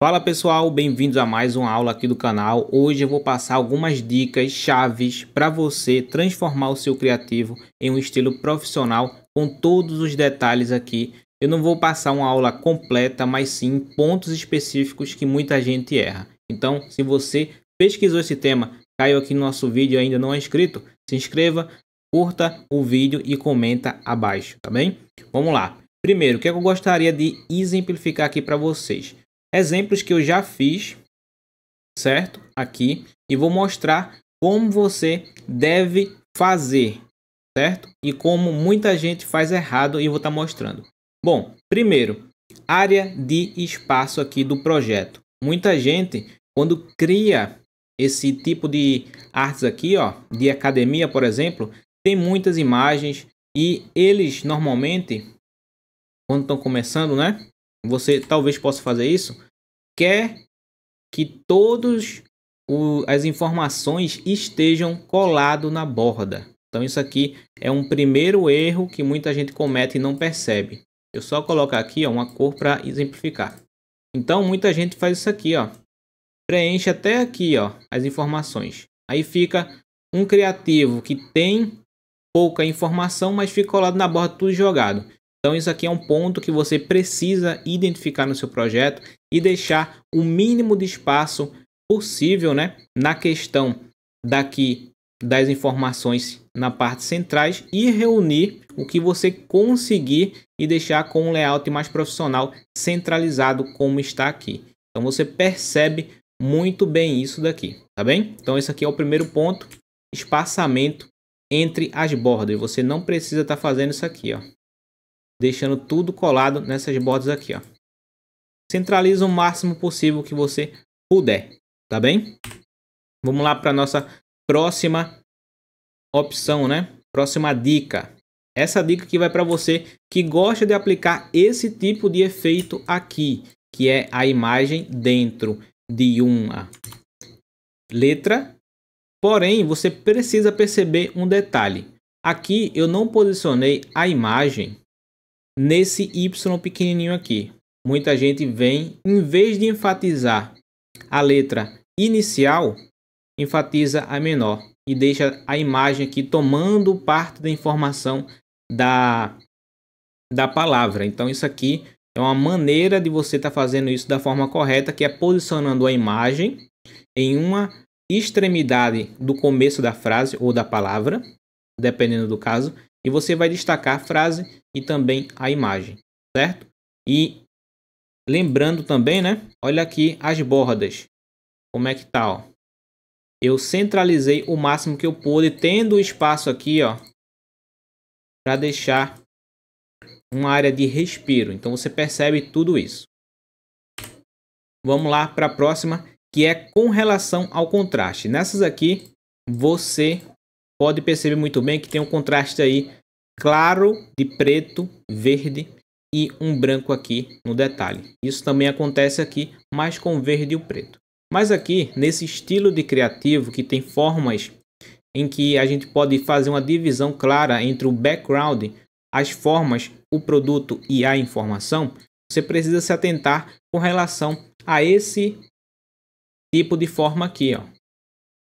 Fala pessoal, bem-vindos a mais uma aula aqui do canal. Hoje eu vou passar algumas dicas chaves para você transformar o seu criativo em um estilo profissional com todos os detalhes aqui. Eu não vou passar uma aula completa, mas sim pontos específicos que muita gente erra. Então, se você pesquisou esse tema, caiu aqui no nosso vídeo e ainda não é inscrito, se inscreva, curta o vídeo e comenta abaixo, tá bem? Vamos lá. Primeiro, o que eu gostaria de exemplificar aqui para vocês? Exemplos que eu já fiz, certo? Aqui. E vou mostrar como você deve fazer, certo? E como muita gente faz errado e eu vou estar mostrando. Bom, primeiro, área de espaço aqui do projeto. Muita gente, quando cria esse tipo de artes aqui, ó, de academia, por exemplo, tem muitas imagens e eles normalmente, quando estão começando, né? Você talvez possa fazer isso. Quer que todas as informações estejam colado na borda. Então isso aqui é um primeiro erro que muita gente comete e não percebe. Eu só colocar aqui ó, uma cor para exemplificar. Então muita gente faz isso aqui, ó. Preenche até aqui ó, as informações. Aí fica um criativo que tem pouca informação, mas fica colado na borda tudo jogado. Então isso aqui é um ponto que você precisa identificar no seu projeto e deixar o mínimo de espaço possível, né, na questão daqui das informações na parte centrais e reunir o que você conseguir e deixar com um layout mais profissional centralizado como está aqui. Então você percebe muito bem isso daqui, tá bem? Então esse aqui é o primeiro ponto, espaçamento entre as bordas. Você não precisa estar fazendo isso aqui, ó. Deixando tudo colado nessas bordas aqui, ó. Centraliza o máximo possível que você puder, tá bem? Vamos lá para nossa próxima opção, né? Próxima dica. Essa dica aqui vai para você que gosta de aplicar esse tipo de efeito aqui, que é a imagem dentro de uma letra. Porém, você precisa perceber um detalhe. Aqui eu não posicionei a imagem nesse Y pequenininho aqui. Muita gente vem, em vez de enfatizar a letra inicial, enfatiza a menor e deixa a imagem aqui tomando parte da informação da palavra. Então isso aqui é uma maneira de você estar fazendo isso da forma correta, que é posicionando a imagem em uma extremidade do começo da frase ou da palavra, dependendo do caso, e você vai destacar a frase e também a imagem, certo? E lembrando também, né? Olha aqui as bordas. Como é que tá, ó? Eu centralizei o máximo que eu pude, tendo espaço aqui, ó, para deixar uma área de respiro. Então você percebe tudo isso. Vamos lá para a próxima, que é com relação ao contraste. Nessas aqui, você pode perceber muito bem que tem um contraste aí claro de preto, verde e um branco aqui no detalhe. Isso também acontece aqui, mas com verde e o preto. Mas aqui, nesse estilo de criativo, que tem formas em que a gente pode fazer uma divisão clara entre o background, as formas, o produto e a informação, você precisa se atentar com relação a esse tipo de forma aqui, ó.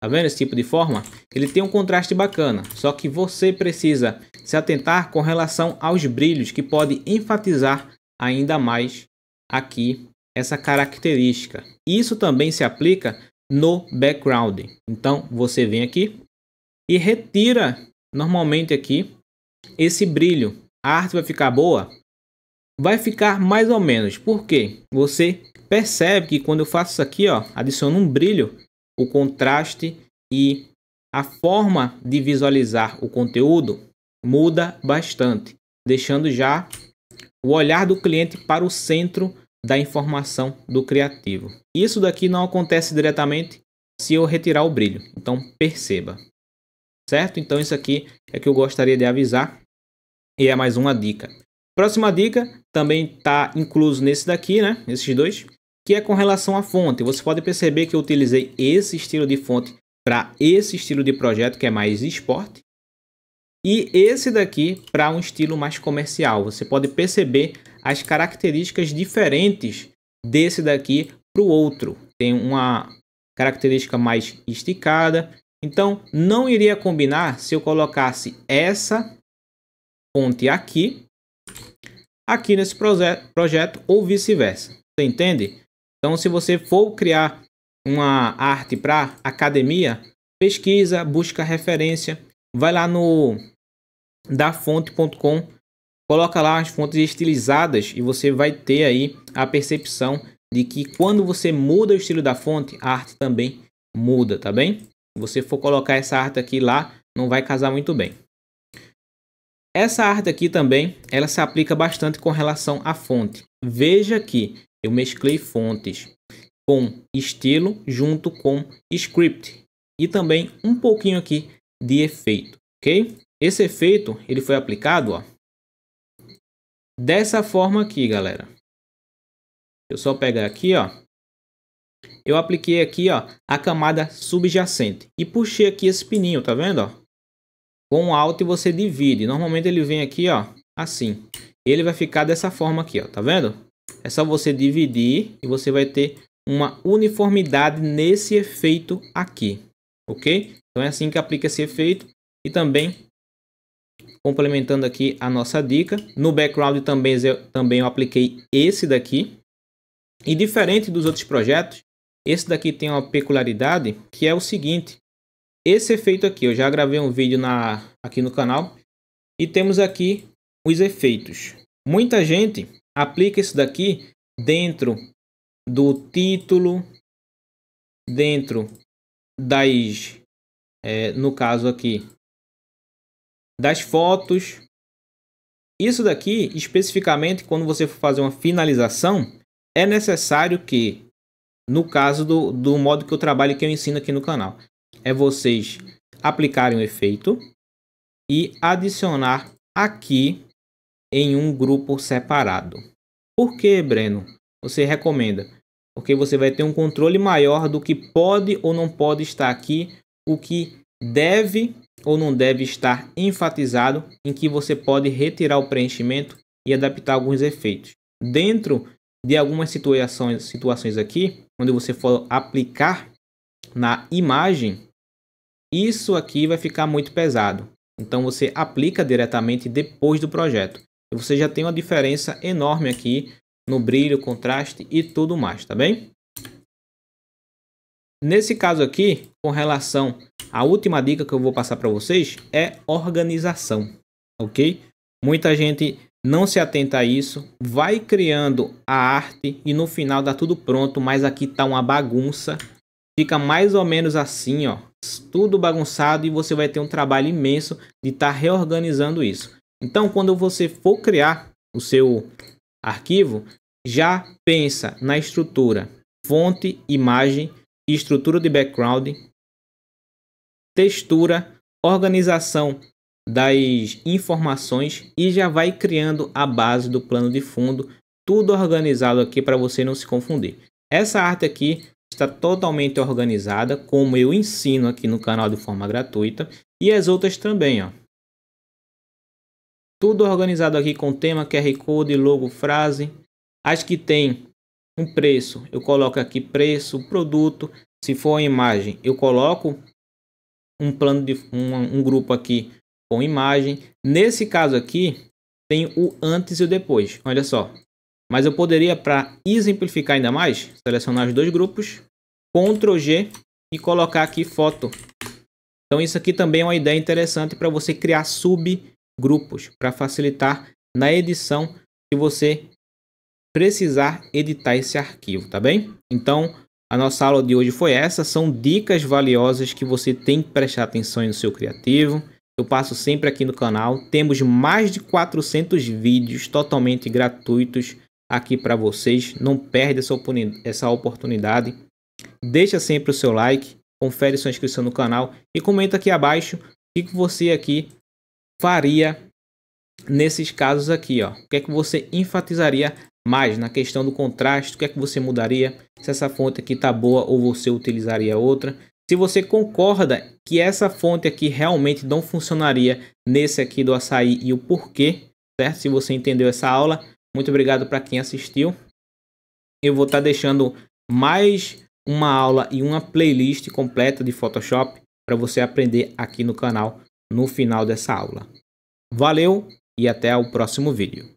Tá vendo esse tipo de forma? Ele tem um contraste bacana, só que você precisa se atentar com relação aos brilhos que pode enfatizar ainda mais aqui essa característica. Isso também se aplica no background. Então você vem aqui e retira normalmente aqui esse brilho. A arte vai ficar boa? Vai ficar mais ou menos. Por quê? Você percebe que quando eu faço isso aqui, ó, adiciono um brilho, o contraste e a forma de visualizar o conteúdo muda bastante, deixando já o olhar do cliente para o centro da informação do criativo. Isso daqui não acontece diretamente se eu retirar o brilho, então perceba, certo? Então isso aqui é que eu gostaria de avisar e é mais uma dica. Próxima dica também está incluso nesse daqui, né? Esses dois, que é com relação à fonte. Você pode perceber que eu utilizei esse estilo de fonte para esse estilo de projeto que é mais esporte e esse daqui para um estilo mais comercial. Você pode perceber as características diferentes desse daqui para o outro. Tem uma característica mais esticada. Então, não iria combinar se eu colocasse essa fonte aqui nesse projeto ou vice-versa. Você entende? Então, se você for criar uma arte para academia, pesquisa, busca referência, vai lá no dafonte.com, coloca lá as fontes estilizadas e você vai ter aí a percepção de que quando você muda o estilo da fonte, a arte também muda, tá bem? Se você for colocar essa arte aqui lá, não vai casar muito bem. Essa arte aqui também, ela se aplica bastante com relação à fonte. Veja que eu mesclei fontes com estilo junto com script e também um pouquinho aqui de efeito, ok? Esse efeito, ele foi aplicado, ó, dessa forma aqui, galera. Eu só pegar aqui, ó. Eu apliquei aqui, ó, a camada subjacente e puxei aqui esse pininho, tá vendo, ó? Com Alt você divide. Normalmente ele vem aqui, ó, assim. Ele vai ficar dessa forma aqui, ó, tá vendo? É só você dividir e você vai ter uma uniformidade nesse efeito aqui, ok? Então é assim que aplica esse efeito. E também, complementando aqui a nossa dica, no background também eu apliquei esse daqui. E diferente dos outros projetos, esse daqui tem uma peculiaridade que é o seguinte. Esse efeito aqui, eu já gravei um vídeo aqui no canal. E temos aqui os efeitos. Muita gente aplica isso daqui dentro do título, dentro das, no caso aqui, das fotos. Isso daqui, especificamente, quando você for fazer uma finalização, é necessário que, no caso do modo que eu trabalho, que eu ensino aqui no canal, é vocês aplicarem o efeito e adicionar aqui em um grupo separado. Por que, Breno, você recomenda? Porque você vai ter um controle maior do que pode ou não pode estar aqui, o que deve ou não deve estar enfatizado, em que você pode retirar o preenchimento e adaptar alguns efeitos. Dentro de algumas situações aqui, onde você for aplicar na imagem, isso aqui vai ficar muito pesado. Então você aplica diretamente depois do projeto. E você já tem uma diferença enorme aqui no brilho, contraste e tudo mais, tá bem? Nesse caso aqui, com relação à última dica que eu vou passar para vocês, é organização, ok? Muita gente não se atenta a isso, vai criando a arte e no final dá tudo pronto, mas aqui tá uma bagunça. Fica mais ou menos assim, ó, tudo bagunçado e você vai ter um trabalho imenso de estar reorganizando isso. Então, quando você for criar o seu arquivo, já pensa na estrutura fonte, imagem, estrutura de background, textura, organização das informações e já vai criando a base do plano de fundo, tudo organizado aqui para você não se confundir. Essa arte aqui está totalmente organizada, como eu ensino aqui no canal de forma gratuita, e as outras também, ó. Tudo organizado aqui com tema, QR Code, logo, frase. As que tem um preço, eu coloco aqui preço, produto. Se for uma imagem, eu coloco um plano de um grupo aqui com imagem. Nesse caso aqui, tem o antes e o depois. Olha só. Mas eu poderia, para exemplificar ainda mais, selecionar os dois grupos, Ctrl G e colocar aqui foto. Então isso aqui também é uma ideia interessante para você criar subgrupos, para facilitar na edição se você precisar editar esse arquivo, tá bem? Então a nossa aula de hoje foi essa, são dicas valiosas que você tem que prestar atenção no seu criativo. Eu passo sempre aqui no canal, temos mais de 400 vídeos totalmente gratuitos aqui para vocês, não perde essa oportunidade. Deixa sempre o seu like, confere sua inscrição no canal e comenta aqui abaixo o que você aqui faria nesses casos aqui, ó. O que é que você enfatizaria mais na questão do contraste, o que é que você mudaria, se essa fonte aqui tá boa ou você utilizaria outra. Se você concorda que essa fonte aqui realmente não funcionaria nesse aqui do açaí e o porquê, certo? Se você entendeu essa aula, muito obrigado para quem assistiu. Eu vou estar deixando mais uma aula e uma playlist completa de Photoshop para você aprender aqui no canal no final dessa aula. Valeu e até o próximo vídeo.